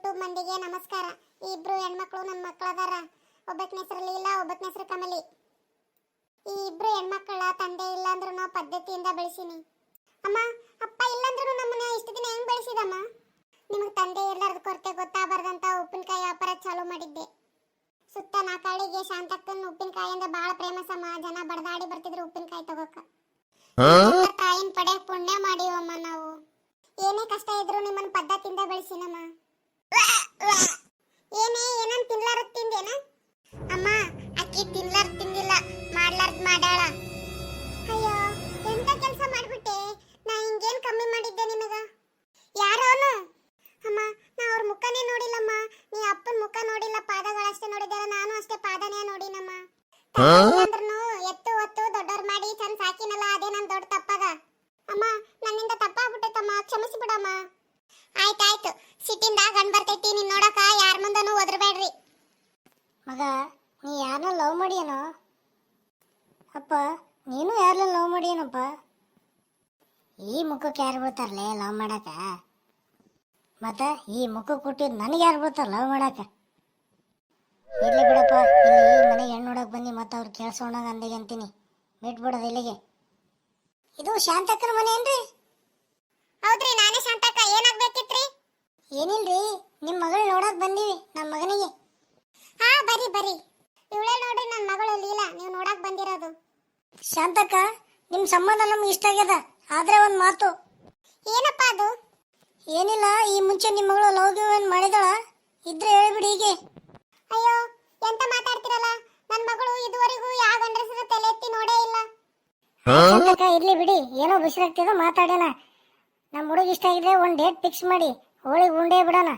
YouTube ಮಂದಿಗೆ ನಮಸ್ಕಾರ. ಈ ಇಬ್ರು ಹೆಣ್ಮಕ್ಳು ನನ್ನ ಮಕ್ಕಳದಾರ. ಒಬ್ಬಕ್ಕನ ಹೆಸರು ಲೀಲಾ, ಒಬ್ಬಕ್ಕನ ಹೆಸರು ಕಮಲಿ. ಈ ಇಬ್ರು ಹೆಣ್ಮಕ್ಳ ತಂದೆ ಇಲ್ಲ ಅಂದ್ರೂ ನಾವು ಪದ್ಧತಿಯಿಂದ ಬೆಳೆಸೀನಿ. ಅಮ್ಮ, ಅಪ್ಪ ಇಲ್ಲಂದ್ರೂ ನಮ್ಮನ್ನ ಇಷ್ಟು ದಿನ ಹೆಂಗ್ ಬೆಳೆಸಿದಮ್ಮ? ನಿಮಗೆ ತಂದೆ ಇರ್ಲಾರ್ದ ಕೊರತೆ ಗೊತ್ತಾಗಬಾರ್ದಂತ ಉಪ್ಪಿನಕಾಯಿ ವ್ಯಾಪಾರ ಚಾಲೂ ಮಾಡಿದ್ದೆ. ಸುತ್ತ ನಾಕಾಳಿಗೆ ಶಾಂತಕ್ಕನ ಉಪ್ಪಿನಕಾಯಿ ಅಂದ್ರೆ ಬಹಳ ಪ್ರೇಮಸಮ್ಮ. ಜನ ಬಡದಾಡಿ ಬರ್ತಿದ್ರು ಉಪ್ಪಿನಕಾಯಿ ತಗೋಕ. ತಾಯಿನ ಪಡೆ ಪುಣ್ಯ ಮಾಡಿವಮ್ಮ ನಾವು. ಏನೇ ಕಷ್ಟ ಇದ್ರು ನಿಮ್ಮನ್ನ ಪದ್ಧತಿಯಿಂದ ಬೆಳೆಸಿನಮ್ಮ. ಏನನ್ ತಿನ್ಲಾರ್ದ ತಿಂದೇನ? ಅಮ್ಮ, ಅಕ್ಕಿ ತಿನ್ಲಾರ್ದ ತಿಂದಿಲ್ಲ, ಮಾಡ್ಲಾರ್ದ ಮಾಡ್ಯಾಳ. ಅಯ್ಯೋ, ಎಂತ ಕೆಲಸ ಮಾಡ್ಬಿಟ್ಟೆ. ನಾ ಹಿಂಗೇನ್ ಕಮ್ಮಿ ಮಾಡಿದ್ದೆ ನಿನಗ? ಯಾರೋನು? ಅಮ್ಮ, ನಾ ಅವ್ರ ಮುಖನೇ ನೋಡಿಲ್ಲಮ್ಮ. ನೀ ಅಪ್ಪನ ಮುಖ ನೋಡಿಲ್ಲ, ಪಾದಗಳಷ್ಟೇ ನೋಡಿದಾರ. ನಾನು ಅಷ್ಟೇ ಪಾದನೇ ನೋಡಿನಮ್ಮ. ಅಂದ್ರೂ ಎತ್ತು ಒತ್ತು ದೊಡ್ಡವ್ರು ಮಾಡಿ ಚಂದ ಸಾಕಿನಲ್ಲ, ಅದೇ ನನ್ ದೊಡ್ಡ ತಪ್ಪದ. ಅಮ್ಮ, ನನ್ನಿಂದ ತಪ್ಪಾಗ್ಬಿಟ್ಟೈತಮ್ಮ, ಕ್ಷಮಿಸಿ ಬಿಡಮ್ಮ. ಆಯ್ತಾಯ್ತು, ಸಿಟ್ಟಿಂದ ಗಂಡ್ ಬರ್ತೈತಿ. ನೀನ್ ನೋಡಕ ಯಾರ ಮುಂದನೂ ಒದರ್ಬೇಡ್ರಿ. ಮಗ, ನೀ ಯಾರನ್ನ ಲವ್ ಮಾಡಿಯೇನೋ? ಅಪ್ಪ, ನೀನು ಯಾರನ್ನ ಲವ್ ಮಾಡಿಯೇನಪ್ಪ? ಈ ಮುಖಕ್ಕೆ ಯಾರು ಬಿಡ್ತಾರಲೇ ಲವ್ ಮಾಡಾಕ? ಮತ್ತೆ ಈ ಮುಖ ಕೊಟ್ಟಿದ್ದು ನನಗೆ ಯಾರು ಬಿಡ್ತಾರ ಲವ್ ಮಾಡಾಕ? ಇರ್ಲಿ ಬಿಡಪ್ಪ, ಇಲ್ಲಿ ಮನೆಗೆ ಹೆಣ್ಣು ನೋಡಕ್ ಬಂದು ಮತ್ತೆ ಅವ್ರು ಕೇಳಿಸೋಣಾಗ ಅಂದಿಗೆ ಅಂತೀನಿ. ಬಿಟ್ಬಿಡೋದು ಇಲ್ಲಿಗೆ. ಇದು ಶಾಂತಕ್ಕನ ಮನೆ ಏನ್ರಿ? ಹೌದ್ರಿ, ನಾನೇ ಶಾಂತಕ್ಕ. ಏನಾಗ್ಬೇಕಿತ್ರಿ? ಏನಿಲ್ರಿ, ನಿಮ್ಮ ಮಗಳು ನೋಡಕ್ ಬಂದೀವಿ, ನಮ್ಮ ಮಗನಿಗೆ. ಹಾ, ಬರ್ರಿ ಬರ್ರಿ. ಇವಳೇ ನೋಡ್ರಿ ನನ್ನ ಮಗಳು ಲೀಲಾ, ನೀವು ನೋಡಕ್ ಬಂದಿರೋದು. ಶಾಂತಕ್ಕ, ನಿಮ್ ಸಂಬಂಧ ನಮ್ಗೆ ಇಷ್ಟ ಆಗ್ಯದ. ಆದ್ರೆ ಒಂದ್ ಮಾತು. ಏನಪ್ಪ ಅದು? ಏನಿಲ್ಲ, ಈ ಮುಂಚೆ ನಿಮ್ಮ ಮಗಳು ಲವ್ ಗಿವ್ ಮಾಡಿದಳ ಇದ್ರೆ ಹೇಳ್ಬಿಡಿ ಹೀಗೆ. ಅಯ್ಯೋ, ಎಂತ ಮಾತಾಡ್ತಿರಲ್ಲ? ನನ್ನ ಮಗಳು ಇದುವರೆಗೂ ಯಾವ ಗಂಡಸರ ತಲೆ ಎತ್ತಿ ನೋಡೇ ಇಲ್ಲ. ಶಾಂತಕ್ಕ, ಇರ್ಲಿ ಬಿಡಿ, ಏನೋ ಬಿಸಿರಾಗ್ತಿದ ಮಾತಾಡೋಣ. ನಮ್ಮ ಹುಡುಗ ಇಷ್ಟ ಆಗಿದ್ರೆ ಒಂದ್ ಡೇಟ್ ಫಿಕ್ಸ್ ಮಾಡಿ ಹೋಳಿಗೆ ಉಂಡೇ ಬಿಡೋಣ.